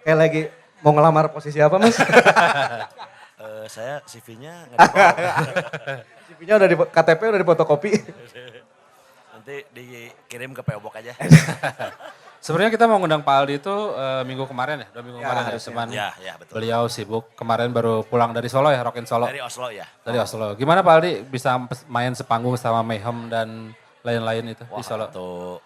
Kayak lagi mau ngelamar posisi apa Mas? Saya CV-nya nggak dibawa. CV-nya udah di KTP udah difotokopi. Nanti dikirim ke PO Box aja. Sebenarnya kita mau ngundang Pak Aldi itu minggu kemarin ya, 2 minggu Ya, kemarin ya. harusnya. Cuman Ya, betul. beliau sibuk. Kemarin baru pulang dari Solo ya, Rockin Solo. Dari Oslo ya. Dari Oslo. Gimana Pak Aldi bisa main sepanggung sama Mayhem dan lain-lain itu di Solo? Itu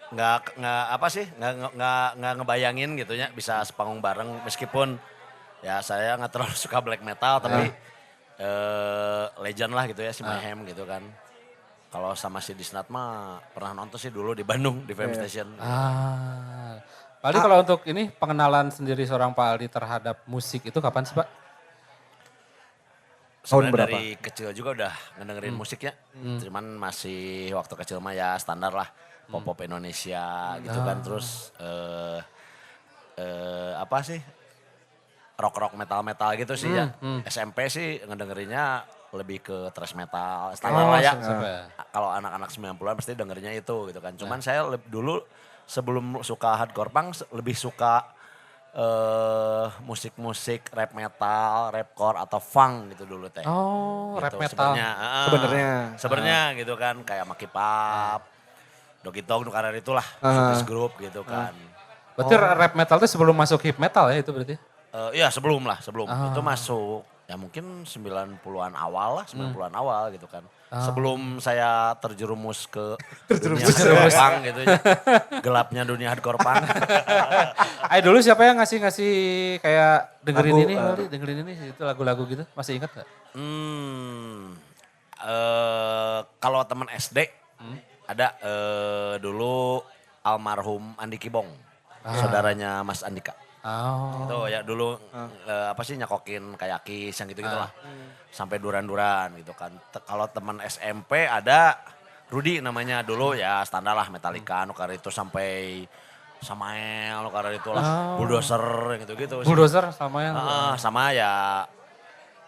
nggak apa sih nggak ngebayangin gitu ya bisa sepanggung bareng meskipun ya saya nggak terlalu suka black metal tapi legend lah gitu ya si Mayhem gitu kan. Kalau sama si Disnat mah pernah nonton sih dulu di Bandung di Fame Station. Pak Aldi kalau untuk ini pengenalan sendiri seorang Pak Aldi terhadap musik itu kapan sih Pak? Sebenarnya berapa? dari kecil juga udah ngedengerin musiknya. Cuman masih waktu kecil mah ya standar lah. Pop-pop Indonesia gitu kan. Terus apa sih? Rock-rock metal-metal gitu sih ya. SMP sih ngedengerinnya lebih ke thrash metal. Standar lah ya. Kalau anak-anak 90-an pasti dengerinnya itu gitu kan. Cuman saya dulu sebelum suka hardcore punk lebih suka musik-musik rap metal, rapcore atau funk gitu dulu teh. Oh, Gitu, rap metal. Sebenarnya gitu kan kayak Maki Pap, Dogi Dog, Nukarar itulah, Showbiz Group gitu kan. Berarti rap metal itu sebelum masuk hip metal ya itu berarti? Iya sebelum. Itu masuk ya mungkin 90-an awal lah, 90-an awal gitu kan. Sebelum saya terjerumus ke dunia hardcore punk gitu ya. Gelapnya dunia hardcore punk. Dulu siapa yang ngasih kayak dengerin Lagu, ini, Aldi, dengerin ini itu lagu-lagu gitu, masih ingat gak? Kalau teman SD ada dulu almarhum Andi Kibong, saudaranya Mas Andika. Oh. Itu ya dulu apa sih nyakokin kayak Kiss yang gitu-gitu lah. Sampai duran-duran gitu kan. Kalau teman SMP ada Rudy namanya dulu ya standar lah Metallica, Nukar itu sampai Samael, Nukar itu lah. Bulldozer yang gitu-gitu sih. Bulldozer sama yang Sama ya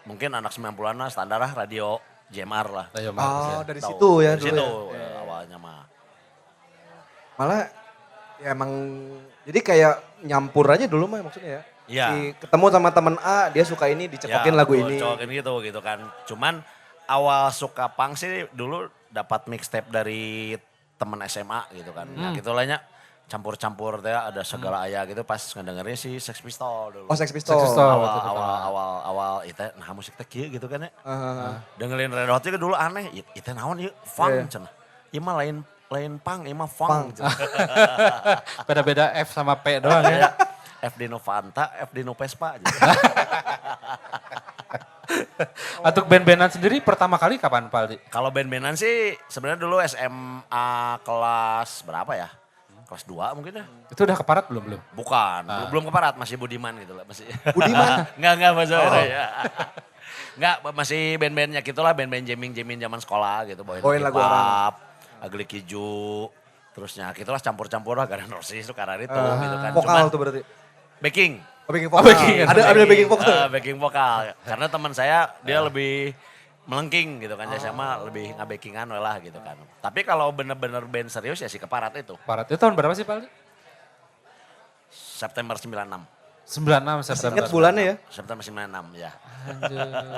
mungkin anak 90-an lah standar lah radio JMR lah. Dari situ ya Dari dulu situ ya. awalnya mah. Malah ya emang jadi kayak nyampur aja dulu mah maksudnya ya. Iya. Ketemu sama teman A, dia suka ini, dicekokin lagu betul, ini. Cokokin gitu kan. Cuman awal suka punk sih dulu dapat mixtape dari teman SMA gitu kan. Nah gitu lahnya campur-campur teh ada segala aya gitu pas ngedengerin si Sex Pistol dulu. Oh Sex Pistol. Awal itu nah musik teh kieu gitu kan ya. Dengerin Red Hot juga dulu aneh, itu naon ieu funk cenah. Ieu mah lain punk, ieu mah funk. Beda-beda F sama P doang ya. F di Novanta, F di Vespa gitu. Untuk band-bandan sendiri pertama kali kapan Pak Aldi? Kalau band-bandan sih sebenarnya dulu SMA kelas berapa ya? Kelas 2 mungkin ya. Itu udah keparat belum? Bukan, belum keparat, masih Budiman gitu lah. Masih. Budiman? Enggak masalah ya. Enggak, masih band-bandnya gitulah, band-band jamming-jamming zaman sekolah gitu. Bawain lagu orang. Agli Kiju, terusnya gitulah campur-campur lah, Guns N' Roses itu karena itu gitu kan. Vokal tuh berarti? Backing. Backing vokal. Ada backing vokal. Backing vokal. Karena teman saya dia lebih melengking gitu kan. Saya mah lebih nge-backingan lah gitu kan. Tapi kalau bener-bener band serius ya si Keparat itu. Keparat itu tahun berapa sih Pak Aldi? September 96. 96 September. Ingat bulannya ya? September 96 ya.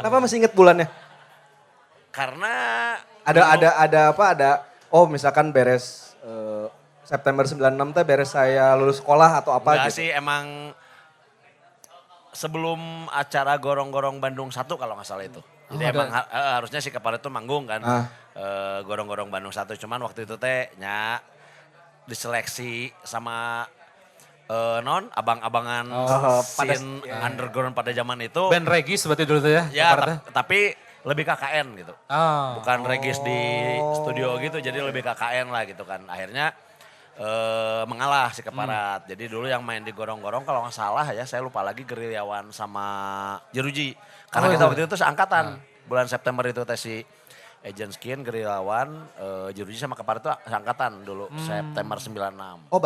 Kenapa masih inget bulannya? Karena ada misalkan beres September 96 teh beres saya lulus sekolah atau apa enggak gitu. sih emang sebelum acara Gorong-Gorong Bandung 1 kalau nggak salah itu. Jadi emang harusnya si Keparat itu manggung kan. Gorong-Gorong Bandung 1 cuman waktu itu teh diseleksi sama abang-abangan scene underground pada zaman itu. Band Regis berarti dulu tuh ya? Ya tapi lebih KKN gitu. Bukan Regis di studio gitu jadi lebih KKN lah gitu kan. Akhirnya mengalah si Keparat. Jadi dulu yang main di Gorong-Gorong kalau nggak salah ya saya lupa lagi Gerilyawan sama Jeruji. Karena kita waktu itu seangkatan. Bulan September itu tes si Agent Skin, Gerilyawan, Jeruji sama Keparat itu seangkatan dulu. September 96. Oh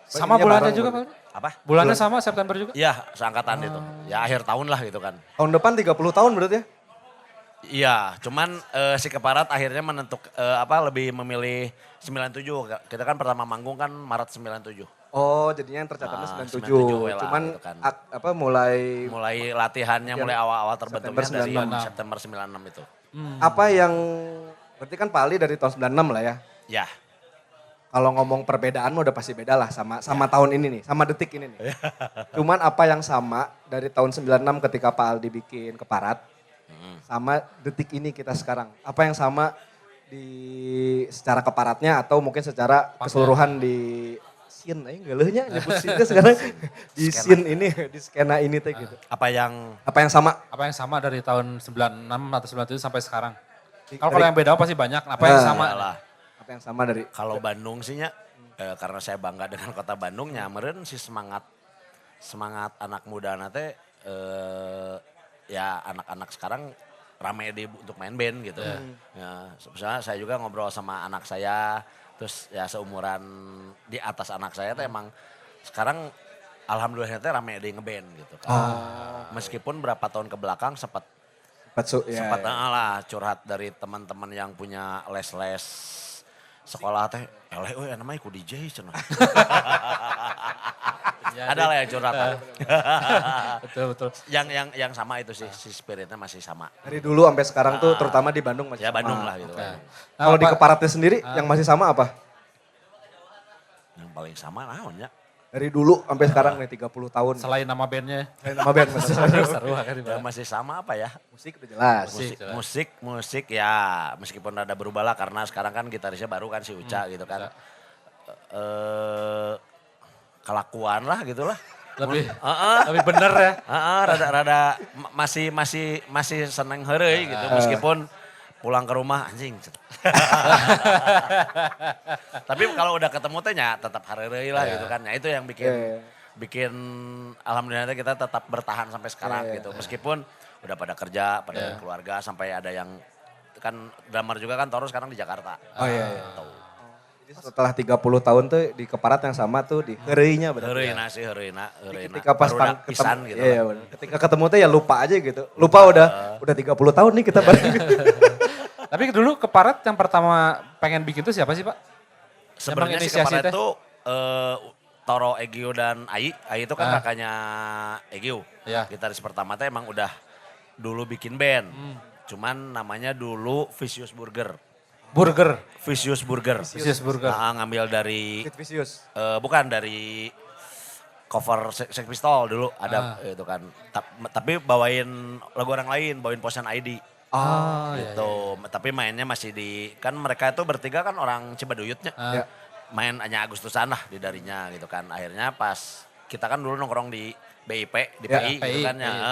sama bulannya juga Pak? Apa? Bulannya sama September juga? Iya seangkatan itu. Ya akhir tahun lah gitu kan. Tahun depan 30 tahun berarti ya? Iya, cuman si Keparat akhirnya lebih memilih 97. Kita kan pertama manggung kan Maret 97. Oh, jadinya yang tercatatnya Ah, 97. 97 lah, Cuman gitu kan. mulai Latihannya mulai awal-awal terbentuknya September dari 96. September 96 itu. apa yang berarti kan Pak Ali dari tahun 96 lah ya. Ya, Kalau ngomong perbedaan mah udah pasti beda lah sama tahun ini nih, sama detik ini nih. Cuman apa yang sama dari tahun 96 ketika Pak Aldi bikin Keparat sama detik ini kita sekarang. Apa yang sama di secara keparatnya atau mungkin secara keseluruhan di scene ngeuleuhnya nyebut scene sekarang di scene ini di skena ini teh gitu. apa yang Apa yang sama? Apa yang sama dari tahun 96 atau 97 sampai sekarang? Di- Kalau dari- yang beda pasti banyak. Apa yang sama? lah. Apa yang sama dari Kalau Bandung sih nya, karena saya bangga dengan kota Bandung, meureun si semangat anak muda nate ya anak-anak sekarang rame untuk main band gitu. Ya, misalnya saya juga ngobrol sama anak saya, terus ya seumuran di atas anak saya tuh emang sekarang alhamdulillah teh rame di ngeband gitu kan. Meskipun berapa tahun ke belakang sempat Patsu ya. sempat lah curhat dari teman-teman yang punya les-les sekolah teh, eleh euy namanya ku DJ cenah. Ada lah yang curhat. Betul. Yang sama itu sih, si spiritnya masih sama. Dari dulu sampai sekarang tuh terutama di Bandung masih Ya sama. Bandung lah gitu. Oke. Bandung. Kalau di Pak, Keparatnya sendiri yang masih sama apa? Yang paling sama naonnya. Dari dulu sampai sekarang nih 30 tahun. selain nama bandnya, Nama band maksudnya. seru kan Yang masih sama apa ya? Musik udah jelas. Musik ya meskipun ada berubah lah karena sekarang kan gitarisnya baru kan si Uca gitu kan. Kelakuan lah gitu lah. lebih bener ya. Rada masih seneng heureuy gitu meskipun pulang ke rumah anjing. Tapi kalau udah ketemu teh nya tetap hareureuy lah gitu kan. Ya itu yang bikin alhamdulillah kita tetap bertahan sampai sekarang gitu. Meskipun udah pada kerja, pada keluarga sampai ada yang kan drummer juga kan Toru sekarang di Jakarta. Oh iya. Gitu. Jadi setelah 30 tahun tuh di Keparat yang sama tuh di Heureuy-nya benar. Heureuina. Ketika pas Barudak ketemu, pisan gitu. iya, bener. Ketika ketemu tuh ya lupa aja gitu. Lupa udah 30 tahun nih kita bareng. Tapi dulu Keparat yang pertama pengen bikin itu siapa sih Pak? Sebenarnya si inisiasi kemarin teh? itu Toro, Egio dan Ai. Ai itu kan kakaknya Egio. Iya. Gitaris pertama teh emang udah dulu bikin band. Cuman namanya dulu Vicious Burger. Vicious Burger. Nah, ngambil dari, Sid Vicious. bukan dari cover Sex Pistol dulu ada itu kan. Tapi bawain lagu orang lain, bawain Potion ID. Gitu. Tapi mainnya masih di, kan mereka itu bertiga kan orang Cibaduyutnya. Ya. Main hanya Agustusan lah di darinya gitu kan. Akhirnya pas kita kan dulu nongkrong di BIP, di Ya, PI gitu PI, kan ya. PI.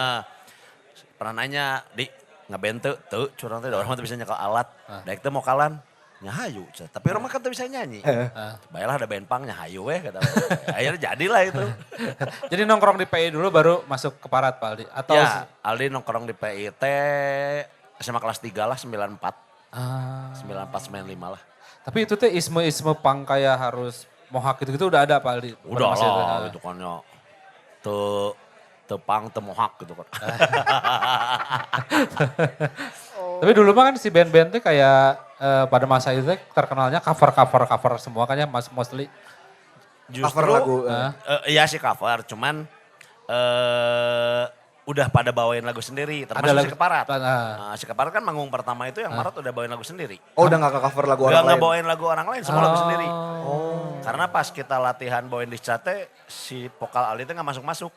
Pernah nanya, di ngeband tuh curang tuh orang mah teu bisa nyekel alat. Daek teh mau kalan, nyahayu. Tapi orang mah kan teu bisa nyanyi. Baiklah ada band pang nyahayu weh kata. Akhirnya jadilah itu. Jadi nongkrong di PI dulu baru masuk Keparat Pak Aldi? Atau Ya, Aldi nongkrong di PI teh SMA kelas 3 lah 94. 94 95 lah. Tapi itu teh isme-isme pang kayak harus mohak gitu-gitu udah ada Pak Aldi? Udah Masih ada? lah gitu kan ya. Tepang temohak gitu kan. Tapi dulu mah kan si band-band tuh kayak pada masa itu teh terkenalnya cover semua kan ya mostly. Cover lagu. Iya sih cover, cuman udah pada bawain lagu sendiri, termasuk lagu- si Keparat. Nah. Si Keparat kan manggung pertama itu yang Maret udah bawain lagu sendiri. Oh udah gak ke cover lagu Udah orang lain? bawain lagu orang lain, semua lagu sendiri. Karena pas kita latihan bawain di Cate, si vokal Aldi itu gak masuk-masuk.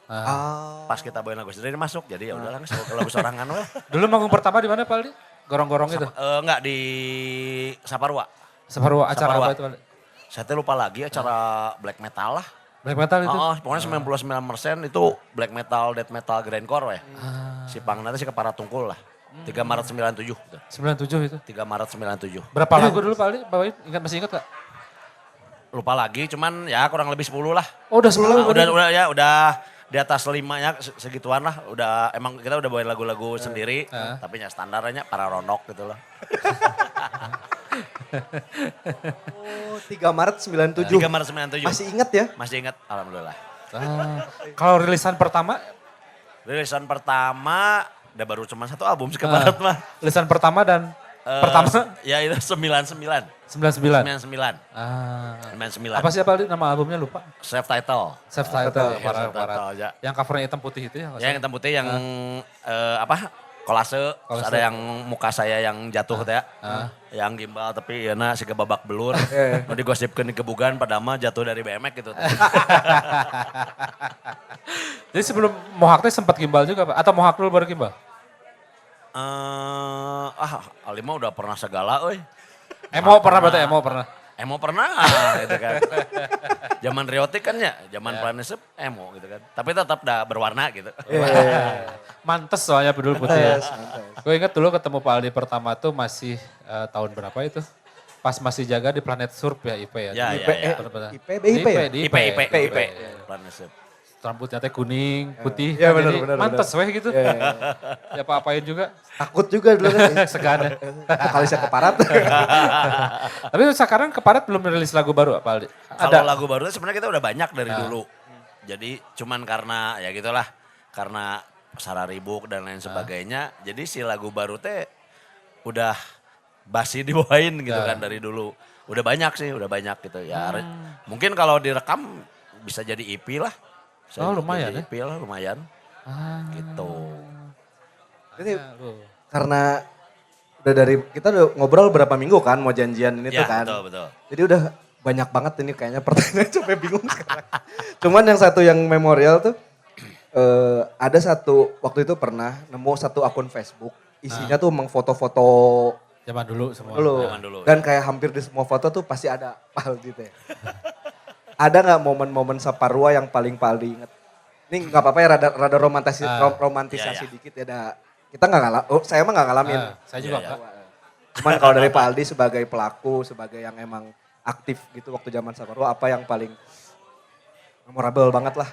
Pas kita bawain lagu sendiri masuk, jadi ya udahlah lagu sorangan weh. Dulu manggung pertama di mana Pak Aldi? Gorong-gorong itu? Enggak di Saparua. Separuh acara Saparua. apa itu Pak Aldi? Saya tuh lupa lagi acara black metal lah. Black metal itu? Pokoknya 99% itu black metal, death metal, grindcore weh. Si Pang nanti si Keparat Tungkul lah. 3 Maret 97. 97 itu. 3 Maret 97. Berapa lagu dulu Pak Aldi bawain? Masih ingat gak? Lupa lagi, cuman ya kurang lebih 10 lah. Oh udah 10 lagu. Udah di atas 5 ya segituan lah. Emang kita udah bawain lagu-lagu sendiri. Tapi ya standarnya para ronok gitu lah. Oh 3 Maret 97. 3 Maret 97. Masih inget ya? Masih ingat, alhamdulillah. Kalau rilisan pertama? Rilisan pertama, udah baru cuma 1 album sih Keparat mah. Rilisan pertama dan pertama? Ya itu 99. 99. 99. Ah. 99. Apa sih Aldi nama albumnya lupa? Self title. Self title. Iya, self-title aja. Yang covernya hitam putih itu ya? nggak Yang salah? hitam putih yang kolase, terus ada yang muka saya yang jatuh teh, yang gimbal tapi ya si kebabak belur, nu digosipkeun di kebugan padahal mah jatuh dari BMX gitu. Jadi sebelum Mohawk teh sempat gimbal juga Pak? Atau Mohawk dulu baru gimbal? Ali mah udah pernah segala euy. Emo pernah berarti emo pernah? Emo pernah gitu kan. Zaman Riotik kan ya, zaman Planesep emo gitu kan. Tapi tetap dah berwarna gitu. Mantes soalnya dulu putih ya. Gue inget dulu ketemu Pak Aldi pertama tuh masih tahun berapa itu? Pas masih jaga di Planet Surf ya IP ya. Ya, Di ya, IP, ya. IP, BIP ya? di IP. Planesep. Rambutnya teh kuning, putih. Iya, kan, benar, jadi benar, mantes weh gitu. Ya apa-apain juga. Takut juga dulu kan. Segan. Kali saya keparat. Tapi sekarang keparat belum rilis lagu baru Pak Aldi? Kalau lagu baru sebenarnya kita udah banyak dari dulu. Jadi cuman karena ya gitulah, karena Sararibuk dan lain sebagainya. Jadi si lagu baru teh udah basi dibawain gitu kan dari dulu. Udah banyak sih, udah banyak gitu ya. Mungkin kalau direkam bisa jadi EP lah. Bisa lumayan jadi EP lah, lumayan. Gitu. Jadi karena udah dari kita udah ngobrol berapa minggu kan mau janjian ini tuh kan. Betul. Jadi udah banyak banget ini kayaknya pertanyaan sampai bingung sekarang. Cuman yang satu yang memorial tuh ada satu waktu itu pernah nemu satu akun Facebook isinya tuh emang foto-foto zaman dulu semua. Zaman dulu. Dan kayak hampir di semua foto tuh pasti ada Pak Aldi teh. Ada nggak momen-momen Saparua yang paling inget? Ini nggak apa-apa ya rada romantisasi Iya. dikit ya. Kita nggak saya mah nggak ngalamin. Saya juga Iya, enggak. Cuman kalau dari Pak Aldi sebagai pelaku, sebagai yang emang aktif gitu waktu zaman Saparua, apa yang paling memorable banget lah?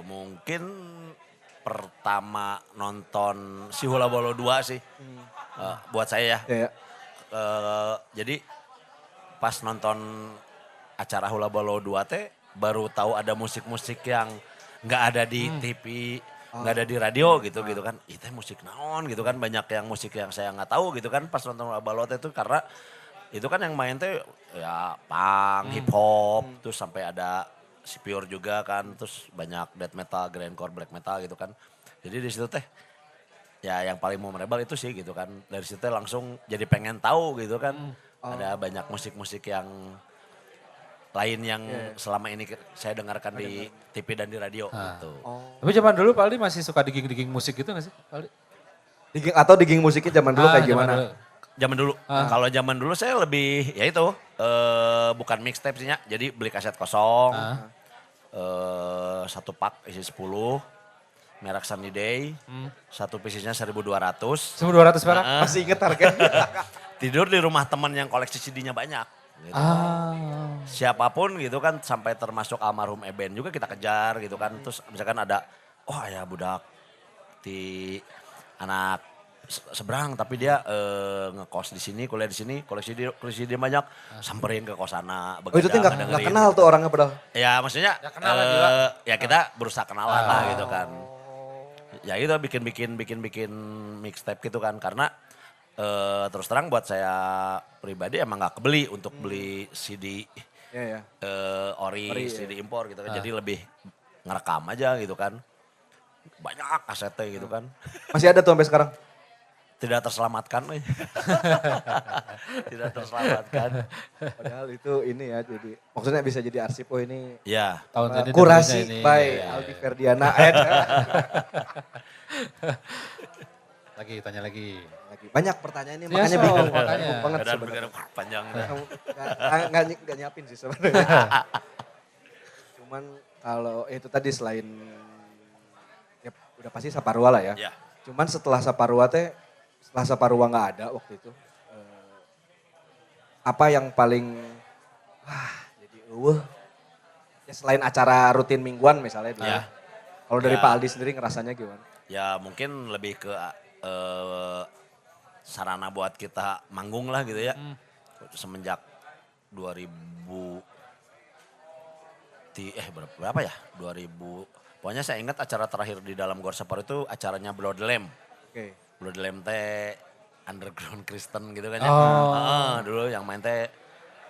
Mungkin pertama nonton si Hula Bolo 2 sih. Buat saya ya. Ya. Jadi pas nonton acara Hula Bolo 2 teh baru tahu ada musik-musik yang nggak ada di TV, nggak ada di radio gitu kan. Itu musik naon gitu kan, banyak yang musik yang saya nggak tahu gitu kan pas nonton Hula Bolo teh itu karena itu kan yang main teh ya punk, hip hop, terus sampai ada si Pure juga kan, terus banyak death metal, grindcore, black metal gitu kan. Jadi di situ teh ya yang paling memorable itu sih gitu kan. Dari situ teh langsung jadi pengen tahu gitu kan. Ada banyak musik-musik yang lain yang selama ini saya dengarkan di TV dan di radio gitu. Tapi zaman dulu Pak Aldi masih suka digging-digging musik gitu gak sih Pak Aldi? Digging musiknya zaman dulu kayak zaman gimana? dulu. Zaman dulu, kalau zaman dulu saya lebih ya itu bukan mixtape sih, jadi beli kaset kosong, satu pak isi 10, merek Sunny Day, satu piecesnya 1.200. 1.200 perak? Masih inget harganya? Tidur di rumah teman yang koleksi CD-nya banyak. Gitu. Siapapun gitu kan, sampai termasuk almarhum Eben juga kita kejar gitu kan. Terus misalkan ada, oh ya budak di anak seberang tapi dia ngekos di sini, kuliah di sini, koleksi dia banyak, samperin ke kosana. Oh itu tuh gak kenal tuh orangnya padahal? Ya maksudnya Ya kenal lah gila. ya kita berusaha kenalan lah gitu kan. Ya itu bikin mixtape gitu kan, karena terus terang buat saya pribadi emang gak kebeli untuk beli CD ori, CD impor gitu kan. Jadi lebih ngerekam aja gitu kan. Banyak kasetnya gitu kan. Masih ada tuh sampai sekarang? Tidak terselamatkan. Tidak terselamatkan. Padahal itu ini ya, jadi maksudnya bisa jadi arsip. Oh ini Ya. Tahun ini kurasi ini. by Ya. Aldi Ferdiana. Tanya lagi. Banyak pertanyaan ini, Ya, makanya so, bingung. makanya. Bingung banget Dan sebenarnya. panjang. Nggak nyiapin sih sebenarnya. Cuman kalau itu tadi selain ya udah pasti Saparua lah ya. Ya. Cuman setelah Saparua nggak ada waktu itu. Apa yang paling jadi ya selain acara rutin mingguan misalnya dulu. Ya. Kalau dari Ya. Pak Aldi sendiri ngerasanya gimana? Ya mungkin lebih ke sarana buat kita manggung lah gitu ya. Semenjak 2000 berapa ya? 2000. Pokoknya saya ingat acara terakhir di dalam Gor Saparua itu acaranya Blood Lamb. Oke. Blood Lamb teh underground Kristen gitu kan ya. Dulu yang main teh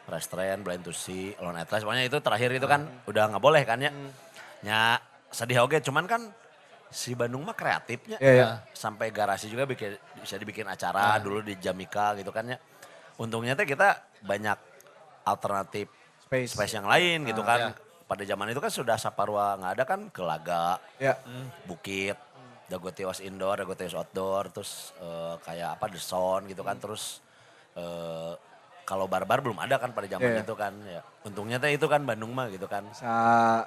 Restrain, Blind to See, Lone Atlas, pokoknya itu terakhir itu kan udah nggak boleh kan ya. Ya sedih oke, cuman kan si Bandung mah kreatifnya. Sampai garasi juga bisa dibikin acara dulu di Jamika gitu kan ya. Untungnya teh kita banyak alternatif space yang lain gitu kan. Pada zaman itu kan sudah Saparua nggak ada kan, ke Laga, Bukit, Dago Tiwas Indoor, Dago Tiwas Outdoor, terus kayak apa The Sound gitu kan, terus kalau Barbar belum ada kan pada zaman itu kan. Ya. Untungnya teh itu kan Bandung mah gitu kan. Bisa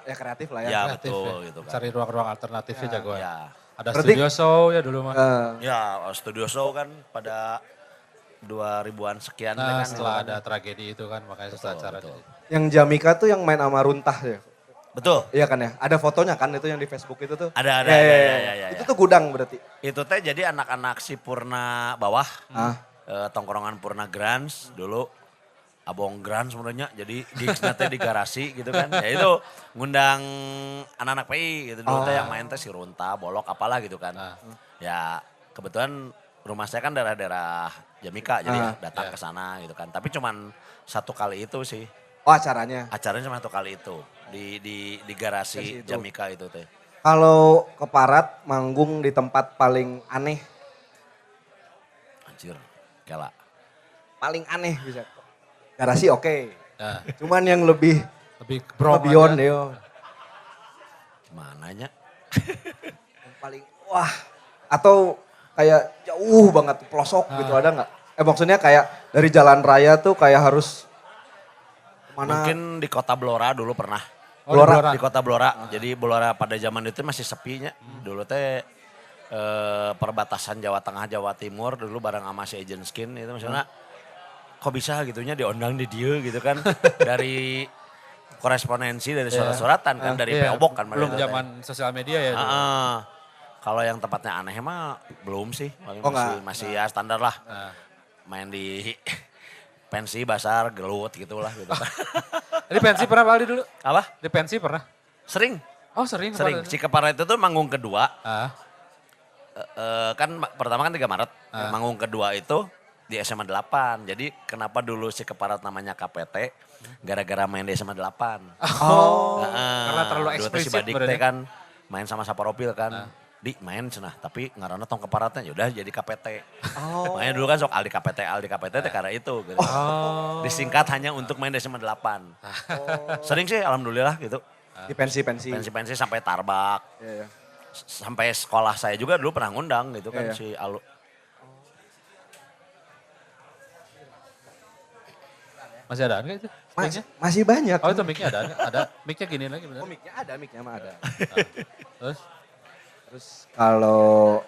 ya kreatif lah ya. Ya Kreatif betul ya. gitu kan. Cari ruang-ruang alternatifnya jagoan. Ya. Ada Berarti- studio show ya dulu mah. Ya studio show kan pada 2000-an sekian teh Nah kan. setelah ada tragedi itu kan makanya susah acara. betul. Yang Jamika tuh yang main sama Runtah ya. Betul. Iya kan ya, ada fotonya kan itu yang di Facebook itu tuh. Ada, Ya. Itu tuh gudang berarti. Itu teh jadi anak-anak si Purna bawah. Tongkrongan Purna Grans dulu. Abong Grans sebenarnya, jadi di garasi gitu kan. Ya itu ngundang anak-anak PI gitu dulu teh yang main teh si Runta, Bolok apalah gitu kan. Ya kebetulan rumah saya kan daerah-daerah Jamika jadi datang ke sana gitu kan. Tapi cuman satu kali itu sih. Oh acaranya. Acaranya cuma satu kali itu di garasi Itu. Jamika itu teh. Kalau ke Parat manggung di tempat paling aneh, Anjir, gila. paling aneh bisa. Garasi oke. Nah, Cuman yang lebih lebih brong beyond aja. yo. Gimana nya? Yang paling wah atau kayak jauh banget pelosok gitu ada nggak? Maksudnya kayak dari jalan raya tuh kayak harus kemana? Mungkin di kota Blora dulu pernah. Oh, di Blora. Di kota Blora. Jadi Blora pada zaman itu masih sepinya. Dulu teh perbatasan Jawa Tengah, Jawa Timur dulu bareng sama si Agent Skin itu maksudnya kok bisa gitunya diundang di dia gitu kan. Dari korespondensi, dari surat-suratan kan, dari Iya, PO Box kan. belum pada itu teh. zaman sosial media ya. dulu. Kalau yang tempatnya aneh mah belum sih. Paling Oh, masih ya standar lah. Nah. Main di pensi, basar, gelut gitu lah. Gitu. Di pensi pernah Pak Aldi dulu? Apa? Di pensi pernah? Sering. Oh sering. Sering. Pak Aldi. Cikepara itu tuh manggung kedua. Ah, Kan pertama kan 3 Maret. Manggung kedua itu di SMA 8. Jadi kenapa dulu si Keparat namanya KPT? Gara-gara main di SMA 8. Oh, karena terlalu Dulu teh si eksplisit Badik berarti. teh kan main sama Saparopil kan. Di main cenah, tapi ngaranna tong Keparatnya yaudah jadi KPT. Makanya dulu kan sok Aldi KPT teh karena itu. Gitu. Disingkat hanya untuk main di SMA 8. Sering sih alhamdulillah gitu. Di pensi-pensi. Pensi-pensi sampai Tarbak. Iya. Sampai sekolah saya juga dulu pernah ngundang gitu kan Iya. si Alu. masih ada enggak itu? Mic-nya? Masih banyak. Oh itu mic-nya ada enggak? Ada. Mic-nya gini lagi bener. Oh, mic-nya mah ada. Terus? Terus kalau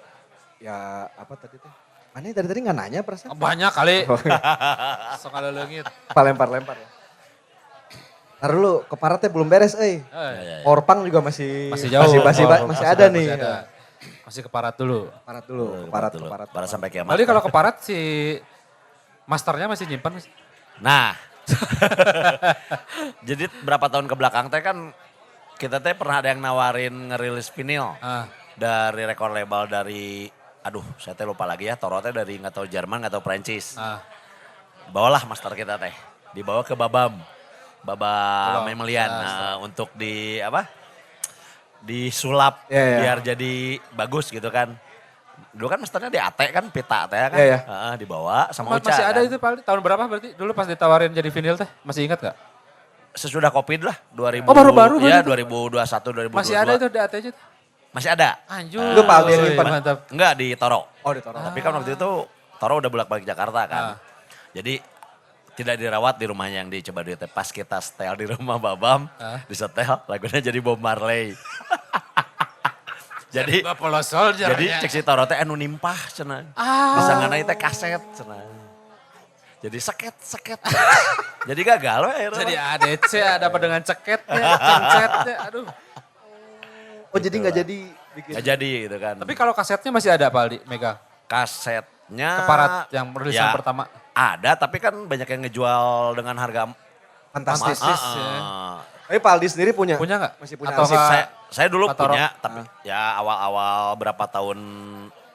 ya apa tadi tuh? Mana dari tadi nggak nanya perasaan? Banyak kali. Sok ngaleleungit. Lempar-lempar ya. Ntar dulu, ke Paratnya belum beres Orpang juga masih jauh. masih ada nih. Masih ke Parat dulu. Parat dulu, ke Parat. Parat sampai kiamat. Kali kalau ke Parat si masternya masih nyimpan. Nah. Jadi berapa tahun ke belakang teh kan kita teh pernah ada yang nawarin ngerilis vinil. Dari rekor label dari, aduh saya teh lupa lagi ya, Toro teh dari nggak tahu Jerman, nggak tahu Prancis. Bawalah master kita teh, dibawa ke Babam Memelian untuk di apa? Disulap biar jadi bagus gitu kan. Dulu kan masternya di AT kan, pita teh kan, dibawa sama Uca. Masih ada kan. itu Pak Aldi, tahun berapa berarti? Dulu pas ditawarin jadi vinil teh, masih ingat gak? Sesudah Covid lah, 2000. Oh, baru-baru Ya, berarti 2021, 2022. Masih ada itu di AT-nya? Masih ada. Anjur. Itu Pak Aldi yang nyimpan? Mantap. Enggak, di Toro. Oh di Toro. Tapi kan waktu itu Toro udah bolak-balik Jakarta kan. Jadi tidak dirawat di rumahnya yang di Cibaduyut. Pas kita setel di rumah Babam, disetel lagunya jadi Bob Marley. Jadi Buffalo Soldier. jadi cek si Toro teh anu nimpah cenah. Bisa nganai teh kaset cenah. Jadi seket. Jadi gagal we akhirnya. Jadi ADC ada apa dengan ceketnya, cencetnya, aduh. Oh jadi nggak jadi bikin. Nggak jadi gitu kan. Tapi kalau kasetnya masih ada Pak Aldi, megang? Kasetnya. Keparat yang rilisan pertama. Ada tapi kan banyak yang ngejual dengan harga Fantastis. Ya. Tapi Pak Aldi sendiri punya? Punya nggak? Masih punya. Atau arsip. nggak? Saya dulu Atau punya, tapi ya awal-awal berapa tahun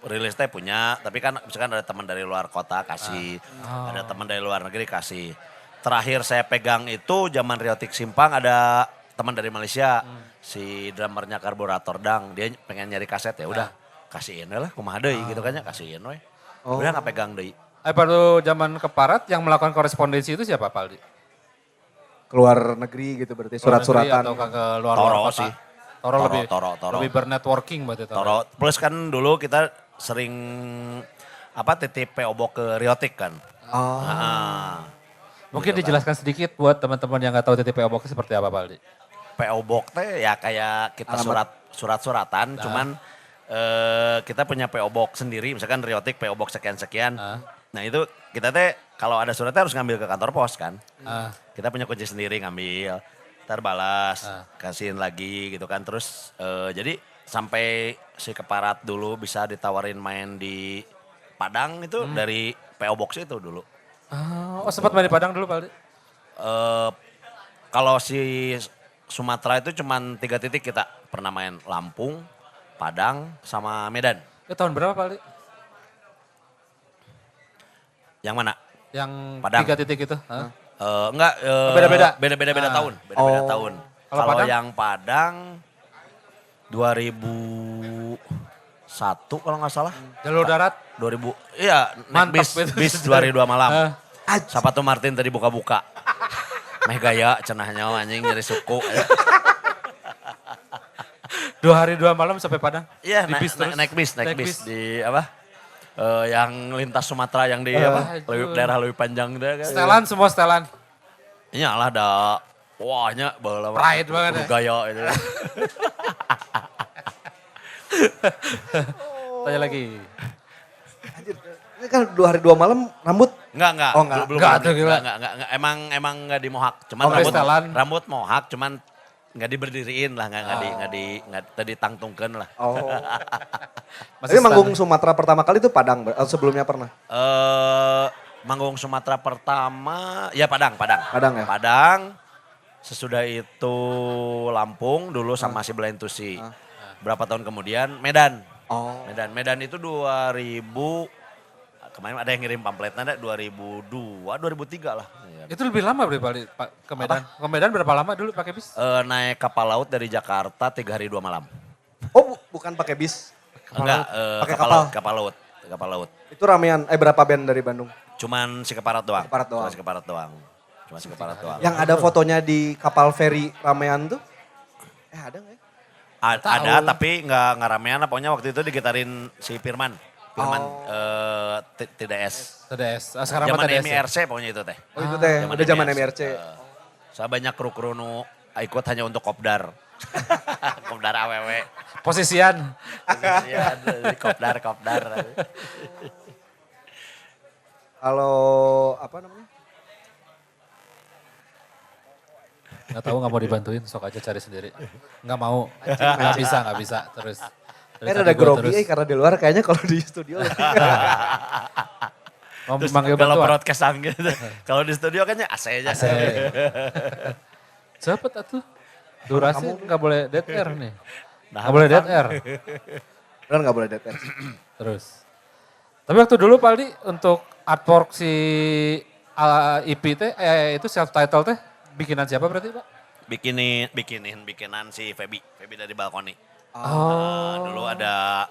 rilis teh punya, tapi kan misalkan ada teman dari luar kota kasih, ada teman dari luar negeri kasih. Terakhir saya pegang itu zaman Riotik Simpang ada teman dari Malaysia, si drummernya Karburator Dang, dia pengen nyari kaset ya udah kasihin lah, kumaha deui gitu kan ya, kasihin we. Udah nggak pegang deui. Baru zaman keparat yang melakukan korespondensi itu siapa Pak Aldi? Keluar negeri gitu berarti Luar negeri surat-suratan. atau ke luar Toro kota? sih. Toro lebih Toro. lebih bernetworking berarti Toro. Toro. Plus kan dulu kita sering titip PO Box ke Riotik kan. Oh. Nah, Mungkin dijelaskan sedikit buat teman-teman yang nggak tahu TTP Obok seperti apa Pak Aldi. PO Box teh ya kayak kita surat-suratan, cuman kita punya PO Box sendiri, misalkan Riotik PO Box sekian-sekian. Nah itu kita teh kalau ada suratnya harus ngambil ke kantor pos kan. Kita punya kunci sendiri ngambil, ntar balas, kasihin lagi gitu kan. Terus jadi sampai si Keparat dulu bisa ditawarin main di Padang itu dari PO Box itu dulu. Oh sempat main di Padang dulu Pak Aldi? Kalau si Sumatera itu cuman 3 titik kita pernah main, Lampung, Padang, sama Medan. Itu tahun berapa Pak Aldi? Yang mana? Yang Padang. 3 titik itu? Enggak. Beda-beda? Beda-beda tahun. Beda-beda tahun. Kalau Kalau Padang? yang Padang 2001 kalau nggak salah. Jalur darat? 2000, iya naik Mantap bis, itu. bis 2002 malam. Sapatu Martin tadi buka-buka. Meh gaya cenahnya anjing nyari suku. 2 hari 2 malam sampai Padang? Iya Di bis terus? naik bis di apa? Yang lintas Sumatera yang di daerah lebih panjang deh kan. Setelan semua setelan? Iyalah ada wahnya baheula mah. Pride banget ya. Gaya itu. Tanya lagi. Anjir, ini kan 2 hari 2 malam rambut. Enggak. Oh, enggak. Belum, Enggak, belum, tuh, gila. enggak. Emang enggak di mohak. Cuman Oh, setelan. rambut mohak cuman enggak diberdiriin lah, enggak ditangtungkeun lah. Oh. Masih Tapi manggung setelan. Sumatera pertama kali itu Padang, atau sebelumnya pernah? Manggung Sumatera pertama, ya Padang. Padang ya? Padang, sesudah itu Lampung dulu sama si Belentusi. Berapa tahun kemudian Medan. Oh. Medan itu 2000, kemarin ada yang ngirim pamfletnya ada 2002, 2003 lah. Itu lebih lama berarti Pak Aldi, Pak, ke Medan? Ke Medan berapa lama dulu pakai bis? Naik kapal laut dari Jakarta 3 hari 2 malam. Oh, bukan pakai bis. Enggak, Pakai kapal laut. Itu ramean, berapa band dari Bandung? Cuman si Keparat doang. Cuma si Keparat doang. Yang ada fotonya di kapal feri ramean tuh? Ada nggak ya? Ada tapi nggak ramean, pokoknya waktu itu digitarin si Firman. TDS. TDS. Sekarang Zaman apa TDS? MIRC pokoknya itu teh. Oh itu teh, udah zaman MRC. Saya banyak kru-kru nu ikut hanya untuk kopdar. Kopdar AWW. Posisian. Iya, kopdar. Kalau apa namanya? Nggak tahu nggak mau dibantuin, sok aja cari sendiri. Nggak mau, nggak bisa. Terus. Dari Ada tadi gua grogi karena di luar kayaknya kalau di studio lebih. Mau Terus manggil kalau bantuan. broadcast gitu. Kalau di studio kan ya AC aja. AC. Cepet atuh. Durasi nggak boleh dead air nih. Nggak boleh dead air. Benar nggak boleh dead air. Terus. Tapi waktu dulu Pak Aldi untuk artwork si EP teh, itu self title teh bikinan siapa berarti Pak? Bikinan si Feby dari Balkoni. Oh. Dulu ada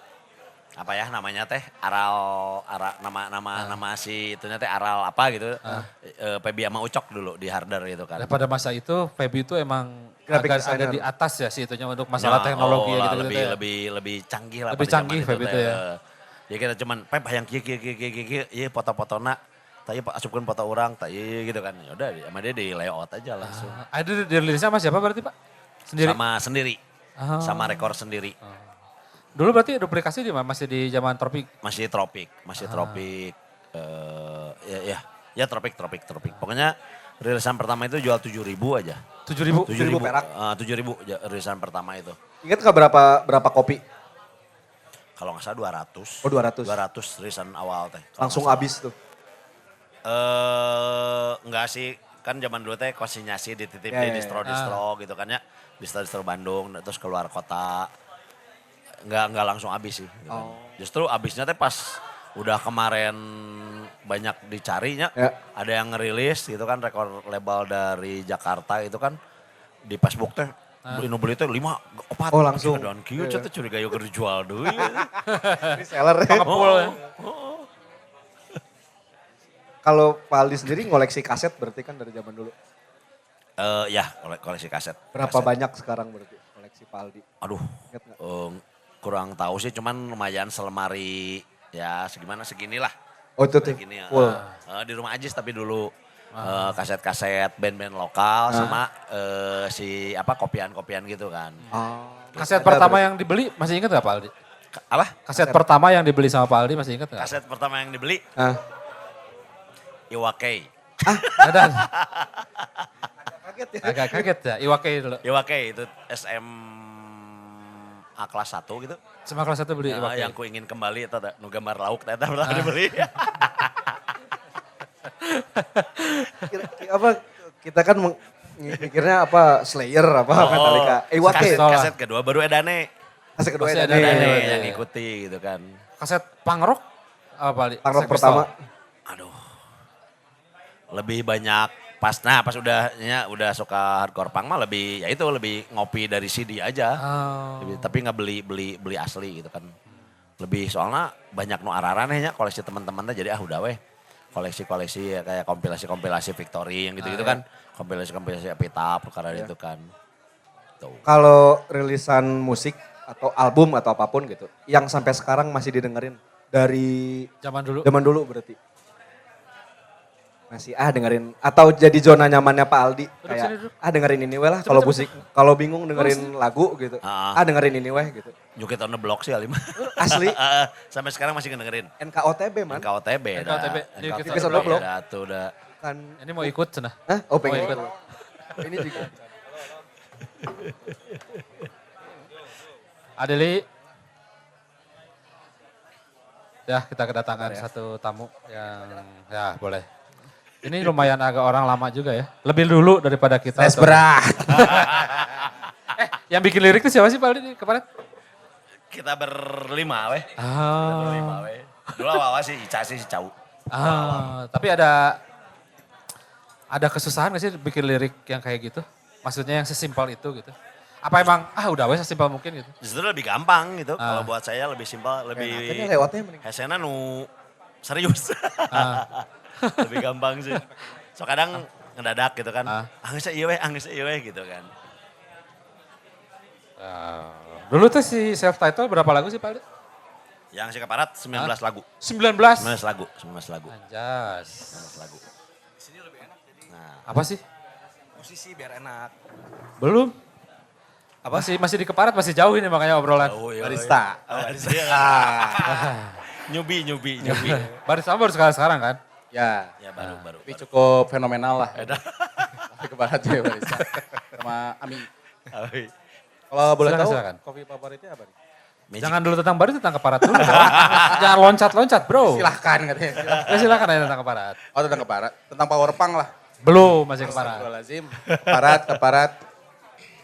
apa ya namanya teh nama si itunya teh Aral apa gitu. Feby sama Ucok dulu di Harder gitu kan. Pada masa itu Feby itu emang Graphic agak designer. di atas ya sih itunya untuk masalah teknologi lah, gitu ya. lebih canggih lah. Lebih pada canggih zaman Feby itu teh. ya. Jadi kita cuman Pep hayang kieu ieu foto-fotona tadi asupkeun foto orang tadi gitu kan. Ya udah sama dia di layout aja langsung. Ada dirilisnya sama siapa berarti Pak? Sendiri? Sama sendiri. Oh. Sama rekor sendiri. Dulu berarti duplikasi di mana? Masih di zaman Tropik? Masih tropik. Ya tropik. Pokoknya rilisan pertama itu jual 7.000 aja. 7.000? 7.000 perak. 7.000 rilisan pertama itu. Ingat nggak berapa kopi? Kalau nggak salah 200. Oh 200. 200 rilisan awal teh. Kalau Langsung nggak salah. habis tuh. Enggak sih, kan zaman dulu teh konsinyasi dititip Ya, di ya, distro gitu kan ya. Distro Bandung, terus keluar kota. nggak langsung habis sih. Gitu kan. Justru habisnya teh pas udah kemarin banyak dicarinya, ada yang ngerilis gitu kan rekor label dari Jakarta itu kan di Facebook teh. Beli itu 5, 4. Oh langsung. Dan kieu teh curiga yuk dijual deui. Reseller. Pengepul ya. Kalau Pak Aldi sendiri ngoleksi kaset berarti kan dari zaman dulu. Ya koleksi kaset. Berapa Kaset. banyak sekarang berarti koleksi Pak Aldi? Aduh, Ingat nggak? kurang tahu sih, cuman lumayan selemari ya seginilah. Oh itu tuh Segini, full. di rumah Ajis tapi dulu kaset-kaset band-band lokal sama kopian-kopian gitu kan. Kaset pertama yang dibeli masih ingat gak Pak Aldi? Apa? Kaset pertama yang dibeli sama Pak Aldi masih ingat gak? Kaset pertama yang dibeli Iwake. Ada. Kaget ya. Agak kaget ya, Iwake dulu. Iwake itu SMA kelas 1 gitu. Cuma kelas 1 beli Iwake. Yang ku ingin kembali itu ada nu gambar lauk teh pernah dibeli. Kita kan mikirnya apa Slayer apa Metallica. Iwake. Kaset kedua baru Edane. Kaset kedua Masih Edane. Edane. Yang ngikuti gitu kan. Kaset punk rock apa Aldi? Punk rock Sex pertama. Pistol. Aduh. Lebih banyak pas udah suka hardcore punk mah lebih ngopi dari CD aja. Tapi nggak beli asli gitu kan. Lebih soalnya banyak nu araranehnya koleksi teman-teman teh jadi udah weh. Koleksi-koleksi ya, kayak kompilasi Victory yang gitu-gitu kan. Kompilasi Epitaph perkara itu kan. Tuh. Kalau rilisan musik atau album atau apapun gitu yang sampai sekarang masih didengerin dari Zaman dulu. zaman dulu berarti. Masih dengerin atau jadi zona nyamannya Pak Aldi kayak dengerin ini weh lah kalau musik kalau bingung dengerin lagu gitu dengerin ini weh gitu New Kid on the Block sih Alim. asli Sampai sekarang masih dengerin. NKOTB man NKOTB NKOTB, New Kids on the Block. Udah. kan Ini mau ikut cenah. pengen ikut. ini juga Adeli. Ya kita kedatangan satu tamu yang ya boleh. Ini lumayan agak orang lama juga ya. Lebih dulu daripada kita. tes berat Yang bikin lirik itu siapa sih Pak Aldi kemarin? Kita berlima weh. Berlima weh. Dulu awal sih Ica sih si Cau. Tapi ada kesusahan gak sih bikin lirik yang kayak gitu? Maksudnya yang sesimpel itu gitu. Apa emang udah weh sesimpel mungkin gitu? Justru lebih gampang gitu. Kalau buat saya lebih simpel, lebih lewatnya mending hesena nu serius. Lebih gampang sih. So kadang ngedadak gitu kan. Geus ieu weh gitu kan. Dulu tuh si self title berapa lagu sih Pak Aldi? Yang si Keparat 19 lagu. 19? 19 lagu. Anjas. 19 lagu. Apa sih? musisi biar enak Belum. Masih di Keparat, masih jauh ini makanya obrolan. barista Nyubi. Barista baru sekarang kan? Ya, Ya baru. tapi cukup fenomenal lah. Tapi ke barat ya barista. Sama Ami. Kalau boleh Silakan, tahu, silakan. kopi favoritnya apa nih? Magic. Jangan dulu tentang Barat, tentang Keparat dulu. Jangan loncat-loncat bro. Silahkan katanya. Silakan aja tentang Keparat. Oh tentang ke barat, tentang power punk lah. Belum, masih Keparat. Astagfirullahaladzim. Ke barat.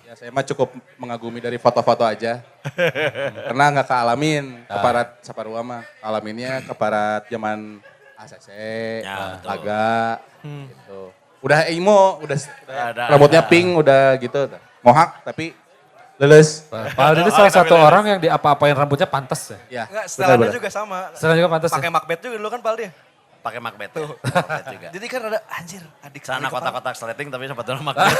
Ya saya mah cukup mengagumi dari foto-foto aja. Karena nggak kealamin ke barat Saparua mah. Alaminnya ke barat zaman ACC, Ya, betul. Laga, gitu. Udah emo, udah Ada. rambutnya pink, udah gitu. Mohak tapi lulus. Pak Aldi itu salah satu orang yang diapa-apain rambutnya pantas ya. Ya, enggak benar, setelannya benar. juga sama Sekarang juga pantas pakai ya. Macbeth juga dulu kan Pak Aldi Pakai Macbeth. Macbeth juga. jadi kan ada anjir adik Sana adik kotak-kotak sleting tapi sempat dulu Macbeth.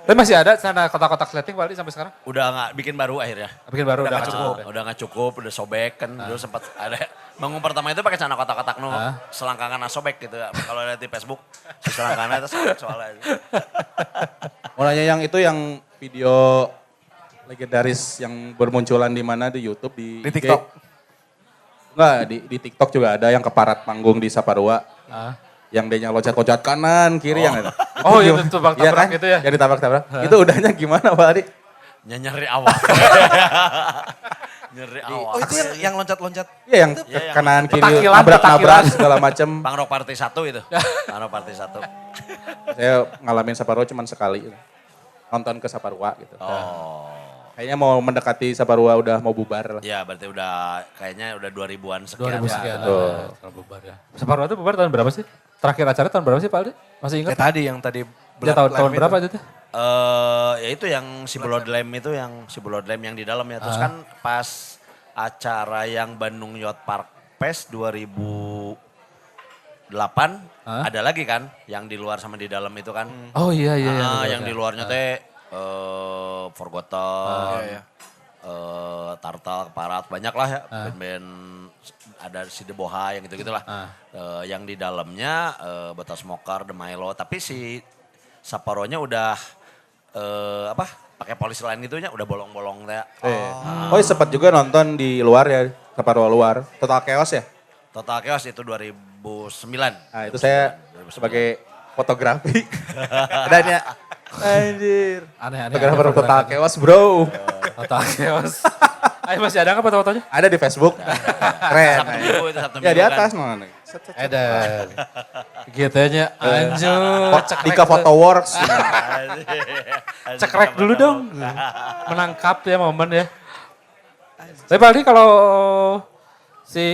Tapi masih ada sana kotak-kotak sleting Pak Aldi sampai sekarang? Udah nggak bikin baru akhirnya. Bikin baru udah nggak cukup. Udah nggak cukup, udah sobek kan. Dulu sempat ada bangun pertama itu pakai celana kotak-kotak nu selangkangan sobek gitu. Kalau lihat di Facebook si selangkangan itu sobek soalnya. Mau nanya yang itu yang video legendaris yang bermunculan di mana di YouTube di TikTok. Enggak, di TikTok juga ada yang keparat panggung di Saparua. Yang dia loncat-loncat kanan, kiri yang itu. Oh itu tabrak-tabrak Iya kan? gitu ya. Yang ditabrak-tabrak. Itu udahnya gimana Pak Adi? Nyari awal. Nyeri awal. oh itu yang loncat-loncat Iya yang ke Iya, yang kanan kiri petakilan, nabrak-nabrak segala macem. Pangrok Party 1 itu. Pangrok Party 1. Saya ngalamin Saparua cuma sekali. nonton ke Saparua gitu. Oh. Kayaknya mau mendekati Saparua udah mau bubar lah. Ya berarti kayaknya udah 2000-an sekian. 2000 sekian. betul. Kalau bubar ya. Saparua itu bubar tahun berapa sih? Terakhir acara tahun berapa sih Pak Aldi? Masih Ya ingat? tadi yang tadi Ya tahun berapa itu teh? Ya itu yang si Bloodlame itu yang si Bloodlame yang di dalam ya. Terus kan pas acara yang Bandung Yacht Park Fest 2008 ada lagi kan yang di luar sama di dalam itu kan. Oh iya iya. iya, betul, Yang di luarnya teh Forgotten, Iya, iya. Tartal, Keparat, banyak lah ya band-band ada si The Boha yang gitu-gitulah. Yang di dalamnya Bata Smoker, The Milo, tapi si Sapporo-nya udah pakai polis lain gitunya udah bolong-bolong teh. Oh sempat juga nonton di luar ya, Saparua luar. Total Chaos ya? Total Chaos itu 2009. Nah itu saya 2009. sebagai fotografi. Adanya. Anjir. Aneh-aneh. Fotografer Total Chaos bro. Total chaos. Ayo masih ada nggak foto-fotonya? Ada di Facebook. Keren. Sabtu Minggu itu Sabtu Ya Minggu di kan. atas mana? Ada. Gitu aja. Anjur. Dika Photo Works. Cekrek dulu dong. Menangkap ya momen ya. Tapi Pak Aldi kalau si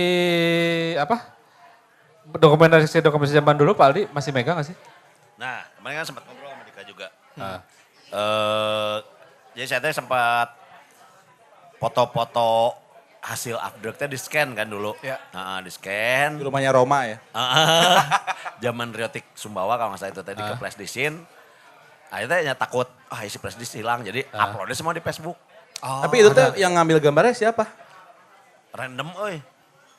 dokumentasi zaman dulu Pak Aldi masih megang gak sih? Nah, kemarin kan sempat ngobrol sama Dika juga. Nah. Jadi saya teh sempat foto-foto hasil update-nya di scan kan dulu. Ya. Di scan. Di rumahnya Roma ya. Zaman Riotik Sumbawa kalau nggak salah itu tadi ke flash diskin. Akhirnya takut, isi flash disk hilang. Jadi uploadnya semua di Facebook. Tapi itu tuh yang ngambil gambarnya siapa? Random euy.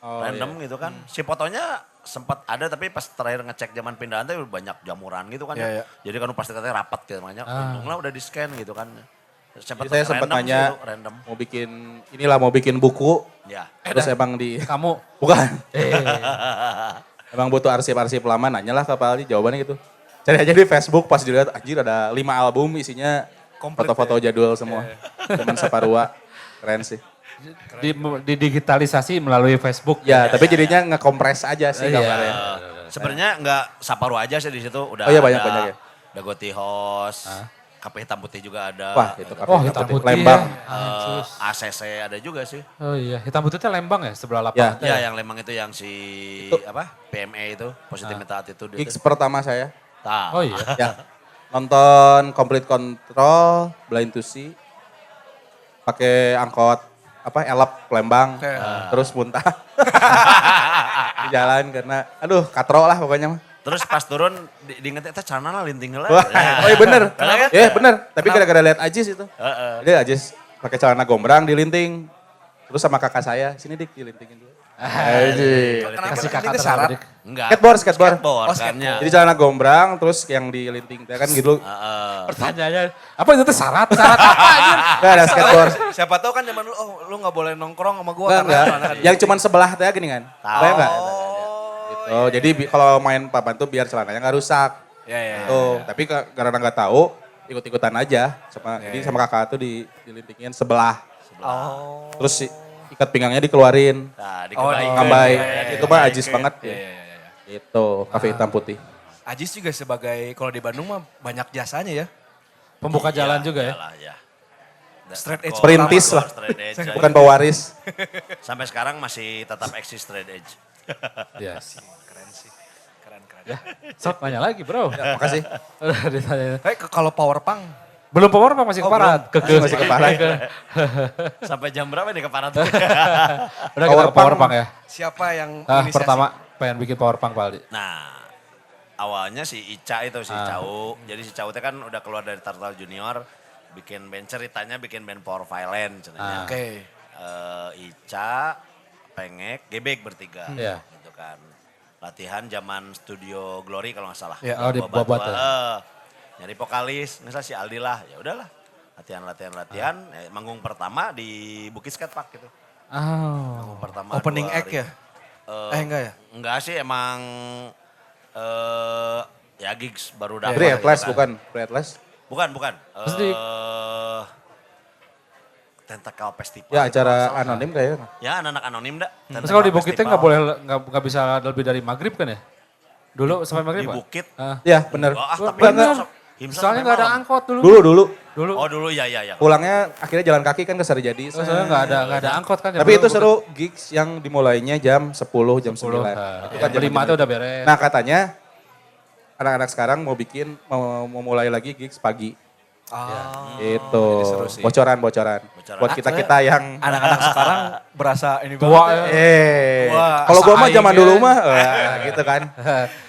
Oh, Random gitu kan. Si fotonya sempat ada tapi pas terakhir ngecek zaman pindahan tuh banyak jamuran gitu kan Iya, iya. Jadi kan pasti katanya rapat gitu makanya untunglah udah di scan gitu kan. Jadi saya sempat random nanya, sih itu, random. mau bikin buku. Ya. Terus emang Kamu? bukan. Emang butuh arsip-arsip lama, nanyalah ke Pak Aldi, jawabannya gitu. Cari aja di Facebook, pas dilihat, anjir ada 5 album isinya foto-foto jadwal semua. Teman Saparua, keren sih. Didigitalisasi melalui Facebook. Ya, tapi jadinya ngekompres aja sih Iya. gambarnya. Sebenarnya nggak Saparu aja sih di situ udah Oh iya, banyak-banyak ya. Ada Goti House, Kape Hitam Putih juga ada. Wah, itu Oh hitam putih Lembang. ya. ACC ada juga sih. Oh iya, hitam putihnya Lembang ya sebelah lapangan. Ya yang Lembang itu yang si PME itu, Positive Mental Attitude itu. Gigs pertama saya, Oh iya. ya nonton Complete Control, Blind to See, pakai angkot elap Lembang, terus muntah di jalan karena aduh katro lah pokoknya mah. Terus pas turun diinget itu celana lah linting lah. Wah, oh iya bener. Kenapa? Ya bener, tapi gara-gara lihat Ajis itu. Jadi Ajis pakai celana gombrang dilinting. Terus sama kakak saya, sini Dik dilintingin dulu. Kasih kakak Ini syarat. terlalu. Enggak. Skateboard. Oh, skateboard. Jadi celana gombrang terus yang dilinting kan gitu. Pertanyaannya, apa itu tuh syarat? Syarat apa anjir? Enggak ada skateboard. Siapa tahu kan zaman dulu, lu gak boleh nongkrong sama gua. Enggak. karena Yang cuman sebelah teh gini kan. Bayang enggak? Gitu. Oh, Jadi kalau main papan tuh biar celananya nggak rusak. ya. Tuh, tapi karena nggak tahu, ikut-ikutan aja. Jadi sama kakak tuh dilintingin sebelah. Oh. Terus ikat pinggangnya dikeluarin. Nah, Ngambai. Iya, Itu mah ajis banget. Iya. Itu, kafe hitam putih. Ajis juga sebagai, kalau di Bandung mah banyak jasanya ya. Pembuka jalan juga ya. Ya. Straight edge Perintis lah. Straight edge aja. Bukan pewaris. Sampai sekarang masih tetap eksis straight edge. Iya. Keren sih. Keren. Ya, sok nanya lagi bro. Ya, makasih. Udah ditanya. Kalau power punk, Belum power pak masih keparat. Masih keparat. Sampai jam berapa nih keparat? Udah kita Power ke power punk. punk ya. siapa yang inisiasi? Pertama pengen bikin power punk Pak Aldi. Nah, awalnya si Ica itu, si Cau. Jadi si Cau itu kan udah keluar dari Turtle Junior, bikin band ceritanya, bikin band Power Violent ceritanya. Oke. Ica, Pengek, Gebek bertiga. Iya. Gitu kan. Latihan zaman Studio Glory kalau nggak salah. Iya. Oh, di Bawa Bobat batu, ya. nyari vokalis, nggak salah si Aldi lah. Ya udahlah. Latihan. Manggung pertama di Bukit Skatepark gitu. Oh. Manggung pertama. Opening 2 act ya? Enggak ya? Enggak sih emang ya gigs baru dapat. Free gitu Atlas kan. bukan? Free Atlas? Bukan. Terus di- Tentacle Festival. Ya acara anonim kayaknya. Ya anak-anak anonim dah. Terus kalau di Bukitnya nggak boleh nggak bisa lebih dari maghrib kan ya? Dulu sampai maghrib Di Pak? Bukit. Ah. Ya bener. Tapi Bener. Himsa Soalnya sampai nggak ada malam. angkot dulu. Dulu. Dulu. Oh dulu ya. Pulangnya akhirnya jalan kaki kan ke Sarijadi. Soalnya nggak ada angkot kan. Tapi itu seru gigs yang dimulainya jam 10, jam 9. Itu kan Jam 5 tuh udah beres. Nah katanya anak-anak sekarang mau mulai lagi gigs pagi. Itu seru sih. bocoran. Buat kita yang Anak-anak sekarang berasa ini Tua banget. ya. kalau gua mah zaman saing dulu ya. mah gitu kan.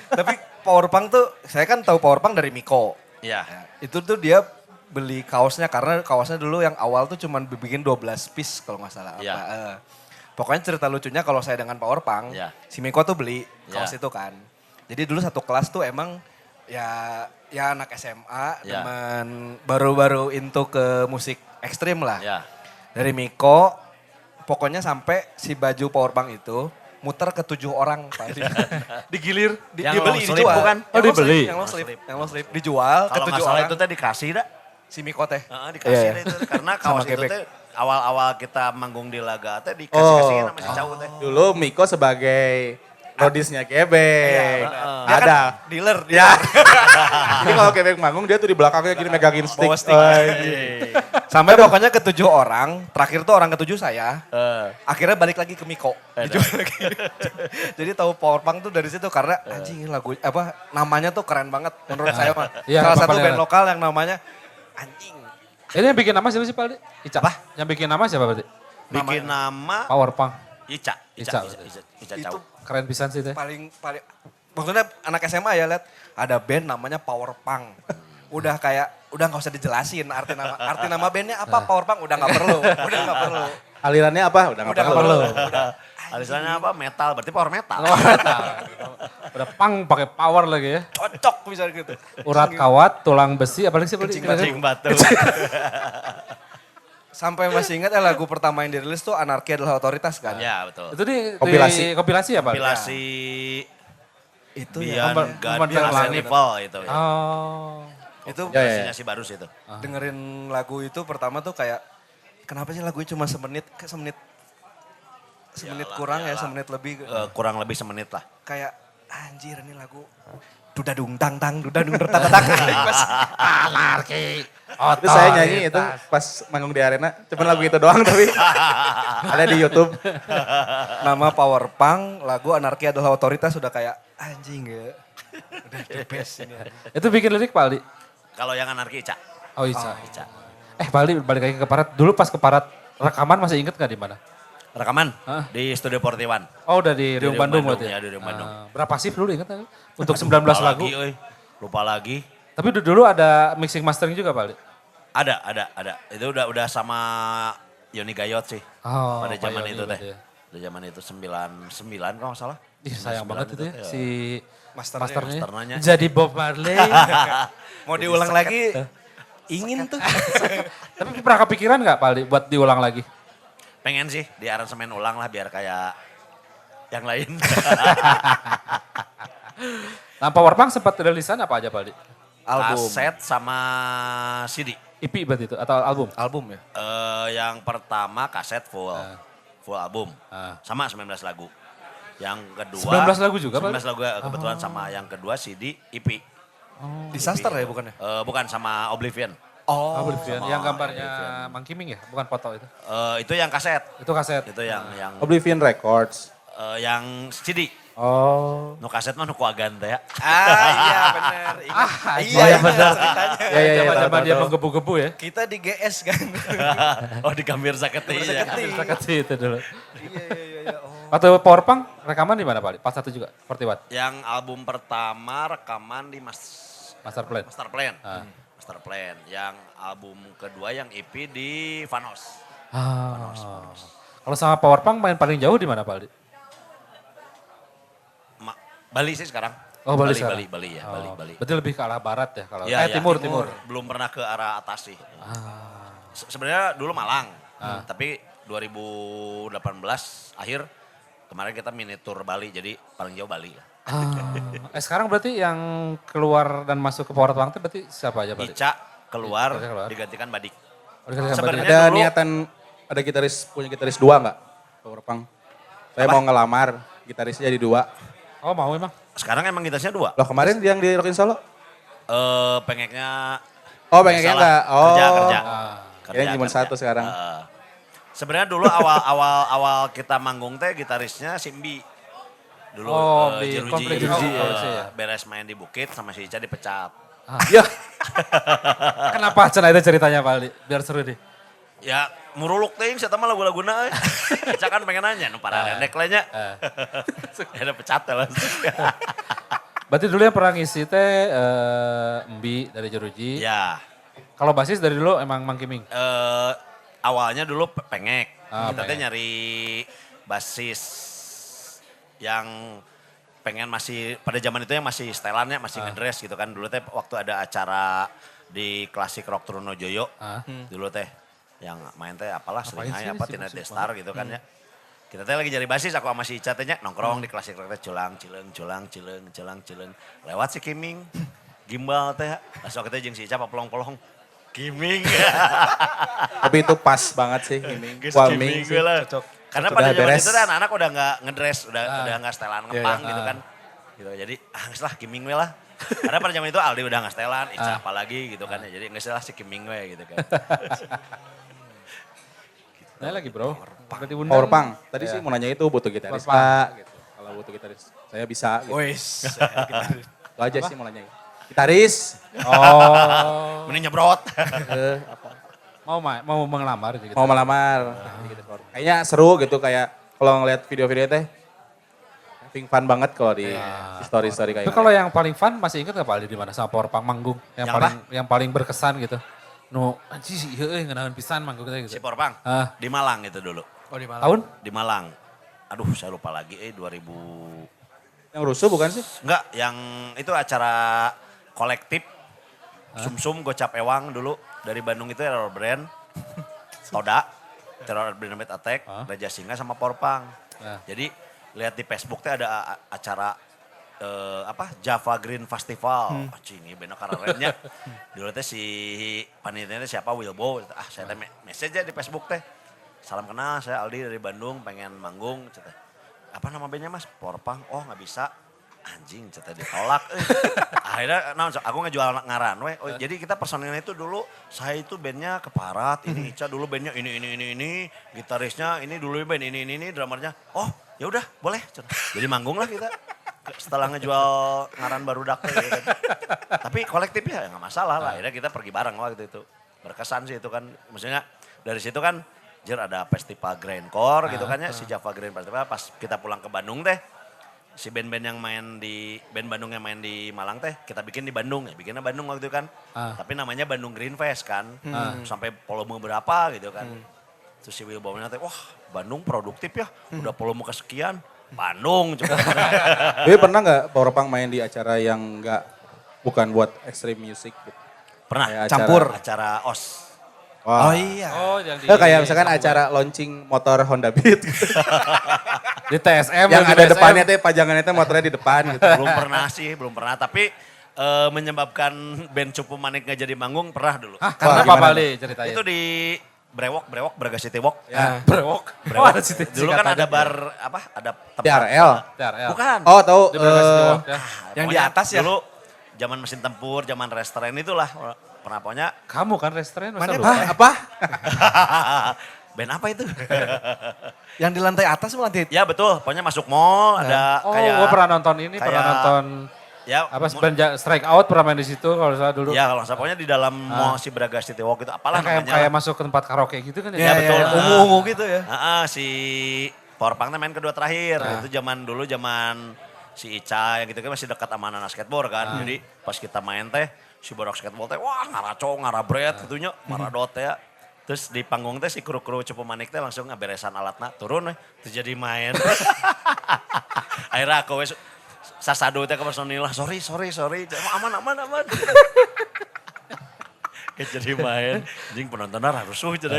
Tapi Powerpunk tuh, saya kan tahu Powerpunk dari Miko. Iya. Itu tuh dia beli kaosnya karena kaosnya dulu yang awal tuh cuman bikin 12 piece kalau nggak salah. Iya. Pokoknya cerita lucunya kalau saya dengan Powerpunk, Iya. si Miko tuh beli kaos Iya. itu kan. Jadi dulu satu kelas tuh emang ya anak SMA, Iya. teman baru-baru into ke musik ekstrim lah. Ya. Dari Miko, pokoknya sampai si baju Powerbank itu muter ke 7 orang. Pak. Digilir, Yang dibeli, long sleeve dijual. bukan? Oh, Yang long dibeli? sleeve, Yang long sleeve, dijual ke Kalau 7 nggak salah orang. itu teh dikasih dah. Si Miko teh. Dikasih Iya, deh itu. Karena Sama kaos itu kebek. teh awal-awal kita manggung di Laga teh dikasih-kasih sama si Cau teh. Dulu Miko sebagai rodisnya Gebek. Dia kan Ada. dealer. Ya. Jadi kalau Gebek manggung dia tuh di belakangnya gini megangin stick. Bawa stick. Sampai pokoknya ke 7 orang, terakhir tuh orang ke 7 saya. Akhirnya balik lagi ke Miko. Dijual lagi. Jadi tahu Powerpunk tuh dari situ karena anjing ini lagu namanya tuh keren banget menurut saya mah. Iya, Salah satu paling band keren. lokal yang namanya anjing. Ini yang bikin nama siapa sih Pak Aldi? Ica. Apa? Yang bikin nama siapa berarti? Bikin nama Powerpunk. Ica Itu Cau. Keren pisan sih teh. paling maksudnya anak SMA ya lihat ada band namanya Powerpunk. Udah nggak usah dijelasin arti nama bandnya apa Powerpunk udah nggak perlu. Alirannya apa? Udah nggak perlu. Alisannya apa? Metal, berarti power metal. Udah pang pakai power lagi ya. Cocok bisa gitu. Urat kawat, tulang besi, apalagi sih Pak Aldi? Kencing batu. Sampai masih ingat ya lagu pertama yang dirilis tuh Anarki Adalah Otoritas kan. Ya betul. Itu di Kompilasi. ya Pak Aldi? Kompilasi Itu Beyond Member- God member Beyond langit. Level itu. Ya. Oh. Itu Kompilasinya si Barus itu. dengerin lagu itu pertama tuh kayak kenapa sih lagunya cuma semenit kurang ya, semenit lebih. Kurang lebih semenit lah. Kayak anjir ini lagu dudadung tang tang dudadung tang tang. Anarki. Itu saya nyanyi itu pas manggung di arena. Cuman lagu itu doang tapi ada di YouTube. Nama Powerpunk, lagu Anarki Adalah Otoritas sudah kayak anjing ya. Udah the best ini. Itu bikin lirik Pak Aldi? Kalau yang anarki Ica. Oh Ica. Ica. Pak Aldi balik lagi ke Parat. Dulu pas ke Parat rekaman masih inget gak di mana? Rekaman Hah? di Studio 41. Oh udah di Riung Bandung berarti Ya, di Riung Bandung. Berapa sih dulu inget nggak? Untuk 19 Lupa lagu. lagi, euy. Lupa lagi. Tapi dulu ada mixing mastering juga Pak Aldi? Ada. Itu udah sama Yoni Gayot sih. Oh, Pada Pak zaman Yoni itu teh. berarti ya. Pada zaman itu 99 kalau nggak salah. Ih sayang 99 banget itu ya si Masternya. Masternya. Jadi Bob Marley. Mau diulang lagi? Ingin tuh. Tapi pernah kepikiran nggak Pak Aldi buat diulang lagi? Pengen sih di aransemen ulang lah biar kayak yang lain. Nah Powerpunk sempat rilisan apa aja Pak Aldi? Album. Kaset sama CD. EP berarti itu atau album? Album ya? Yang pertama kaset full. Full album. Ah. Sama 19 lagu. Yang kedua. 19 lagu juga, Pak? 19 lagu kebetulan sama yang kedua CD EP. Disaster ya bukannya? Bukan sama Oblivion. Oh. Oblivion. Yang gambarnya Mang Kiming ya? Bukan foto itu. Itu yang kaset. Itu kaset. Itu yang Oblivion Records. yang CD. Oh. Nu kaset mah nu kuagan teh ya. Iya bener. Iya benar. ceritanya. Ya, zaman-zaman dia menggebu-gebu ya. Kita di GS kan. Oh di Gambir Saketi ya. Kita kasih itu dulu. Iya. Oh. Waktu Powerpunk rekaman di mana Pak? Pas satu juga, 41. Yang album pertama rekaman di Master Plan. Master Plan. Ah. Master Plan. Yang album kedua yang EP di Vanos. Kalau sama Powerpunk main paling jauh di mana Pak Aldi? Bali sih sekarang. Oh Bali sekarang? Bali ya, Oh, Bali. Berarti lebih ke arah barat ya kalau Ya, timur. Belum pernah ke arah atas sih. Sebenarnya dulu Malang, tapi 2018 akhir kemarin kita mini tour Bali, jadi paling jauh Bali lah. Sekarang berarti yang keluar dan masuk ke Powerpunk itu berarti siapa aja Pak Aldi? Ica keluar, Ica keluar. digantikan Badik. Oh, dikasih kabar Sebenarnya dia. Ada dulu- niatan, ada punya gitaris dua nggak? Powerpunk. Saya mau ngelamar, gitarisnya jadi dua. Oh mau emang? Sekarang emang gitarnya 2. Loh kemarin yang di Rockin Solo? Pengeknya Oh pengennya biasalah, enggak? Oh. Kerja. Kayaknya cuma satu sekarang. Sebenarnya dulu awal kita manggung teh gitarisnya Simbi. Dulu di Jeruji, konflik Jeruji, ya. beres main di Bukit sama si Ica dipecat. Ya. Kenapa Cen itu ceritanya Pak Aldi? Biar seru deh. Ya muruluk teh saya mah lagu-laguna. Ica kan pengen nanya, nu para rendek lah nya. Ya pecat langsung. Berarti dulu yang pernah ngisi teh Mbi dari Jeruji. Ya. Kalau basis dari dulu emang Mang Kiming. Awalnya dulu pengek. Kita teh Pengek. nyari basis yang pengen masih pada zaman itu yang masih setelannya masih ngedress gitu kan. Dulu teh waktu ada acara di Klasik Rock Trunojoyo. Dulu teh yang main teh apalah sering sih apa si Tina musik Destar gitu kan ya. Kita teh lagi nyari basis aku sama si Ica tehnya nongkrong di Klasik Rock teh culang cileng. Lewat si Kiming. Gimbal teh. Langsung kita jeung si Ica papolong-polong. Kiming. Tapi itu pas banget sih ini. Geus Walming Kiming sih. gue lah. Cocok. Karena Sudah pada zaman beres. itu kan anak-anak udah nggak ngedress, udah nggak setelan ngepang iya. gitu kan. Gitu. Jadi geus lah Kiming we lah. Karena pada zaman itu Aldi udah nggak setelan, Ica apalagi gitu kan. Ya. Jadi geus lah si Kiming we gitu kan. Nah lagi bro. Berarti undang. Power Punk. Tadi sih mau nanya itu butuh gitaris Power Punk. Pak gitu. Kalau butuh gitaris saya bisa gitu. Wis. Itu aja sih mau nanya. Gitaris. Oh. Mending nyebrot. Mau mengelamar gitu. Mau melamar. Gitu. Kayaknya seru gitu kayak kalau ngeliat video-video teh. Having fun banget kalau di story-story kayak Itu kalau yang paling fun masih inget gak Pak Aldi di mana sama Power Punk manggung? Yang paling berkesan gitu. Nu anjir sih ngeunaheun pisan manggung kita Si gitu. Porpang Ah. di Malang itu dulu. Oh di Malang. Tahun? Di Malang. Aduh saya lupa lagi 2000. yang rusuh bukan sih? Enggak, yang itu acara kolektif. Sumsum Gocap Ewang dulu dari Bandung itu Terror Brand. Toda, Terror Brand Attack, Raja Singa sama Porpang. Nah. Jadi lihat di Facebook teh ada acara Java Green Festival. Ini bener karenanya. Dulu teh si panitianya siapa Wilbo. Saya teh message aja di Facebook teh. Salam kenal, saya Aldi dari Bandung, pengen manggung. Cete. Apa nama bandnya mas? Porpang. Oh nggak bisa. Anjing, cete ditolak. Akhirnya aku ngejual ngaran. Oh, jadi kita personilnya itu dulu, saya itu bandnya Keparat. Ini Ica dulu bandnya ini. Gitarisnya ini dulu band ini. Dramernya. Oh ya udah boleh. Cete. Jadi manggung lah kita. Setelah ngejual ngaran barudak gitu kan. Tapi kolektif ya nggak masalah lah. Akhirnya kita pergi bareng waktu itu. Berkesan sih itu kan. Maksudnya dari situ kan ada festival Grindcore gitu kan ya. Si Java Grand Festival pas kita pulang ke Bandung teh. Si band-band yang main di, band Bandung yang main di Malang teh kita bikin di Bandung. Ya bikinnya Bandung waktu itu kan. Tapi namanya Bandung Green Fest kan. Sampai volume berapa gitu kan. Terus si Will Bowman teh, wah Bandung produktif ya. Udah volume kesekian. Bandung coba. Tapi pernah nggak Power Punk main di acara yang bukan buat extreme music gitu? Pernah. Kayak Campur. Acara OS. Wah. Oh iya. Oh yang di Kayak misalkan acara launching motor Honda Beat. Gitu. di TSM. yang di ada TSM. depannya teh pajangannya teh motornya di depan gitu. belum pernah. Tapi menyebabkan band Cupu Manik nggak jadi manggung pernah dulu. Karena apa gimana Pak Aldi ceritanya? Itu di Brewok, Braga City Walk. Brewok. Brewok. Oh, ada situ- Dulu kan singkatannya. ada bar, ada tempat. TRL. TRL. Bukan. Oh tahu. Di Braga City Walk, ya. Yang di Pokoknya atas ya? Dulu zaman mesin tempur, zaman restoran itulah. Pernah pokoknya. Kamu kan restoran masa Mana lupa? apa? Band apa itu? Yang di lantai atas atau lantai? Ya betul, pokoknya masuk mall, ada Oh, kayak. gue pernah nonton ini, pernah kayak- nonton Ya, apa band Strike Out pernah main di situ kalau salah dulu. Ya kalau nggak salah, pokoknya di dalam mall si Braga City Walk itu apalah Yang namanya. kayak masuk ke tempat karaoke gitu kan Ya, betul. Ungu-ungu gitu ya. Si Powerpunk main kedua terakhir. Itu zaman dulu zaman si Ica yang gitu kan masih dekat sama anak skateboard kan. Jadi pas kita main teh si Borok skateboard teh wah ngaraco ngarabret gitunya maradot ya. Terus di panggung teh si kru-kru Cupu Manik teh langsung ngaberesan alatna turun terus jadi main. Akhirnya aku wes sasado teh ke personil lah sorry. Aman. Jadi main, anjing penontonnya rusuh jadi.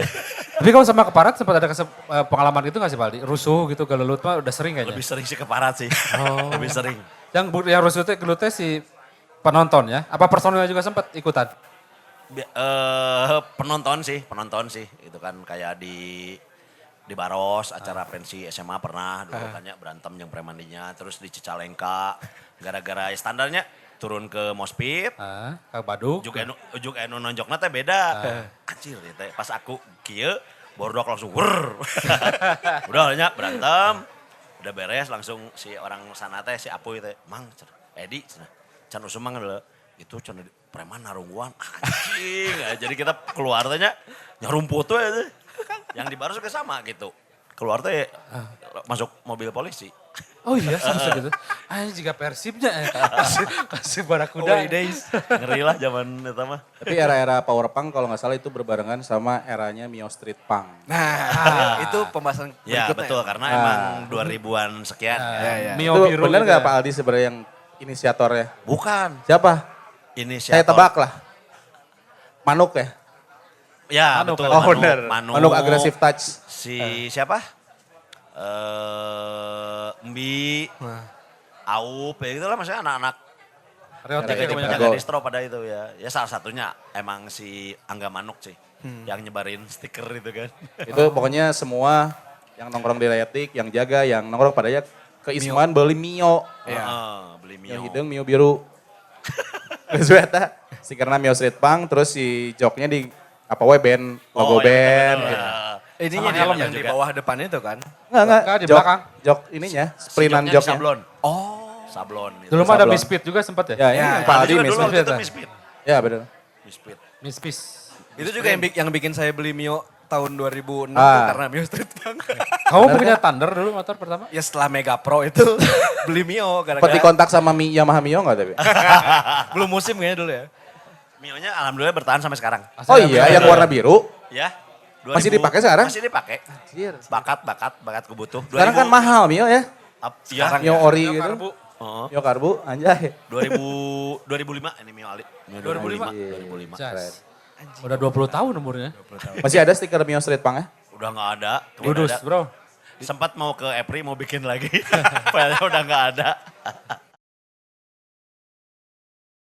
Tapi kalau sama Keparat sempat ada pengalaman gitu gak sih Pak Aldi? Rusuh gitu, gelelut mah udah sering kayaknya. Lebih sering sih Keparat sih. Lebih sering. Yang rusuh teh gelutnya si penonton ya? Apa personilnya juga sempat ikutan? Penonton sih. Itu kan kayak di Baros, acara pensi SMA pernah dulu kan ya berantem yang premandinya. Terus di Cicalengka, gara-gara standarnya turun ke Mospit. Kang Baduk. Ujuk enu nonjokna teh beda. Anjir teh pas aku kieu bordok langsung wur. Udah nya berantem. Udah beres langsung si orang sana teh si Apuy teh, "Mang, Edi cenah. Can usum mang itu can preman narungguan." Anjing. Jadi kita keluar teh nya nyarumput we. Yang di Baros juga sama gitu. Keluar teh masuk mobil polisi. Oh iya, sama gitu. Jika Persibnya kasih Barakuda. Days. Ngeri lah zaman itu mah. Tapi era-era power punk kalau nggak salah itu berbarengan sama eranya Mio Street Punk. Nah, itu pembahasan Ya berikutnya. betul, karena emang 2000-an sekian. Mio Itu biru benar gitu nggak ya. Pak Aldi sebenarnya yang inisiatornya? Bukan. Siapa? Inisiator. Saya tebak lah. Manuk ya? Ya Manuk betul. kan? Oh benar. Manuk Aggressive Touch. Si siapa? Mbi, Aup, ya gitu lah maksudnya anak-anak Reotik ya kebanyakan. jaga distro pada itu ya. Ya salah satunya emang si Angga Manuk sih. Yang nyebarin stiker itu kan. Itu pokoknya semua yang nongkrong di Reotik, yang jaga, yang nongkrong pada ya ke Isman beli Mio. Beli Yang Mio. hidung Mio biru. Terus eta stikernya Mio Street Punk, terus si joknya di apa we band, logo band. Gitu. Ininya Sama helm yang juga. di bawah depan itu kan. Enggak, di jok, belakang. jok ininya, sprintan Si joknya. Sablon. Oh. Sablon. Itu. Dulu mah ada Sablon. Misfit juga sempat ya? Ya, ini yang Pak Ada Aldi juga dulu Misfit. waktu itu ya? Misfit. Ya benar. Misfit. Mispis. Itu juga yang bikin saya beli Mio tahun 2006 tuh karena Mio Street Punk. Kamu punya Thunder dulu motor pertama? Ya setelah Mega Pro itu beli Mio Peti gara-gara kontak sama Yamaha Mio enggak tapi? belum musim kayaknya dulu ya. Mio-nya alhamdulillah bertahan sampai sekarang. Oh iya, yang warna biru. Ya. Masih dipakai sekarang? Masih dipakai. Bakat kebutuh. Sekarang kan mahal Mio ya. Iya. Mio ori gitu. Oh. Mio karbu, anjay. 2005 ini Mio Ali. Mio 2005? 2005. Jas. Udah 20 tahun umurnya. Masih ada stiker Mio Street Punk ya? Udah nggak ada. Kudus bro. Sempat mau ke Epri mau bikin lagi. Padahal udah nggak ada.